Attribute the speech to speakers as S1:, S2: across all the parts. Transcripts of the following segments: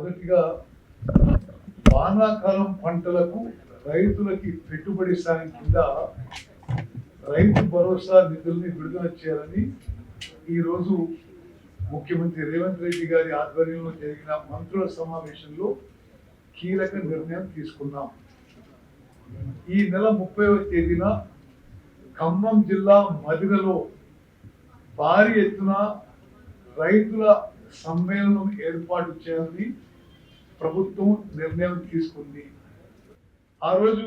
S1: మొదటిగా వానాకాలం పంటలకు రైతులకి పెట్టుబడి సాయం కింద రైతు భరోసా నిధుల్ని విడుదల చేయాలని ఈరోజు ముఖ్యమంత్రి రేవంత్ రెడ్డి గారి ఆధ్వర్యంలో జరిగిన మంత్రుల సమావేశంలో కీలక నిర్ణయం తీసుకున్నాం. ఈ నెల 30వ తేదీన ఖమ్మం జిల్లా మదిరలో భారీ ఎత్తున రైతుల సమ్మేళనం ఏర్పాటు చేయాలని ప్రభుత్వం నిర్ణయం తీసుకుంది. ఆ రోజు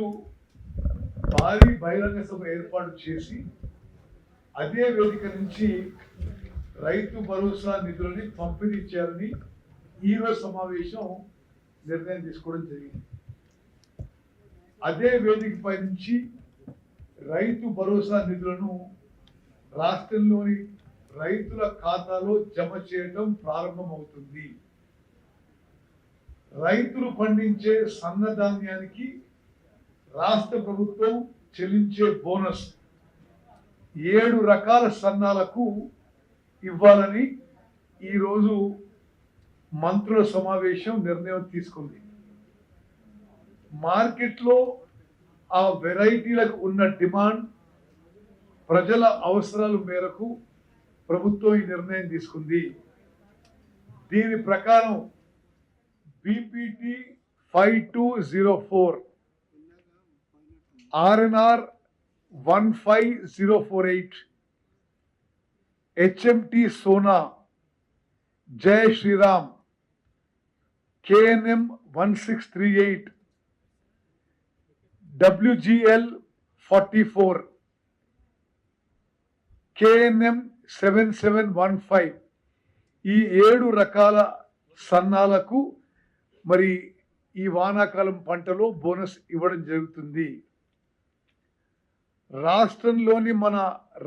S1: భారీ బహిరంగ సభ ఏర్పాటు చేసి అదే వేదిక నుంచి రైతు భరోసా నిధులని పంపిణీ చేయాలని ఈరోజు సమావేశం నిర్ణయం తీసుకోవడం జరిగింది. అదే వేదికపై నుంచి రైతు భరోసా నిధులను రాష్ట్రంలోని రైతుల ఖాతాలో జమ చేయడం ప్రారంభమవుతుంది. రైతులు పండించే సన్నధాన్యానికి రాష్ట్ర ప్రభుత్వం చెల్లించే బోనస్ 7 రకాల సన్నాలకు ఇవ్వాలని ఈరోజు మంత్రుల సమావేశం నిర్ణయం తీసుకుంది. మార్కెట్లో ఆ వెరైటీలకు ఉన్న డిమాండ్, ప్రజల అవసరాల మేరకు ప్రభుత్వం ఈ నిర్ణయం తీసుకుంది. దీని ప్రకారం బీపీటీ 5204, ఆర్ఎన్ఆర్ 15048, హెచ్ఎంటి సోనా, జై శ్రీరామ్, కేఎన్ఎం 1638, WGL 44, KNM 7715 ఈ 7 రకాల సన్నాలకు మరి ఈ వానాకాలం పంటలో బోనస్ ఇవ్వడం జరుగుతుంది. రాష్ట్రంలోని మన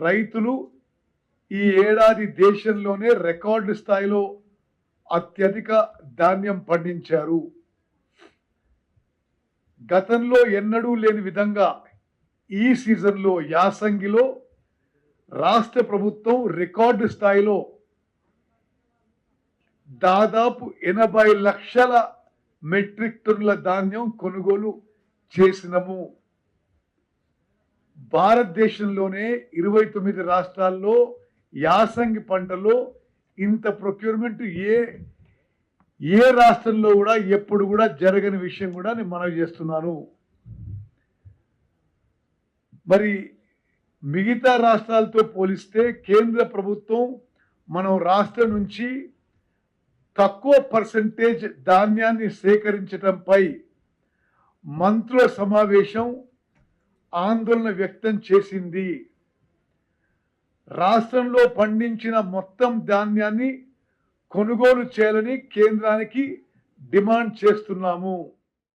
S1: రైతులు ఈ ఏడాది దేశంలోనే రికార్డు స్థాయిలో అత్యధిక ధాన్యం పండించారు. గతంలో ఎన్నడూ లేని విధంగా ఈ సీజన్లో యాసంగిలో రాష్ట్ర ప్రభుత్వం రికార్డు స్థాయిలో దాదాపు 80 లక్షల మెట్రిక్ టన్నుల ధాన్యం కొనుగోలు చేసినము. భారతదేశంలోనే 29 రాష్ట్రాల్లో యాసంగి పంటలో ఇంత ప్రొక్యూర్మెంట్ ఏ రాష్ట్రంలో కూడా ఎప్పుడు కూడా జరగని విషయం కూడా నేను మనవి చేస్తున్నాను. మరి మిగతా రాష్ట్రాలతో పోలిస్తే కేంద్ర ప్రభుత్వం మనం రాష్ట్రం నుంచి తక్కువ పర్సెంటేజ్ ధాన్యాన్ని సేకరించడంపై మంత్రుల సమావేశం ఆందోళన వ్యక్తం చేసింది. రాష్ట్రంలో పండించిన మొత్తం ధాన్యాన్ని కొనుగోలు చేయాలని కేంద్రానికి డిమాండ్ చేస్తున్నాము.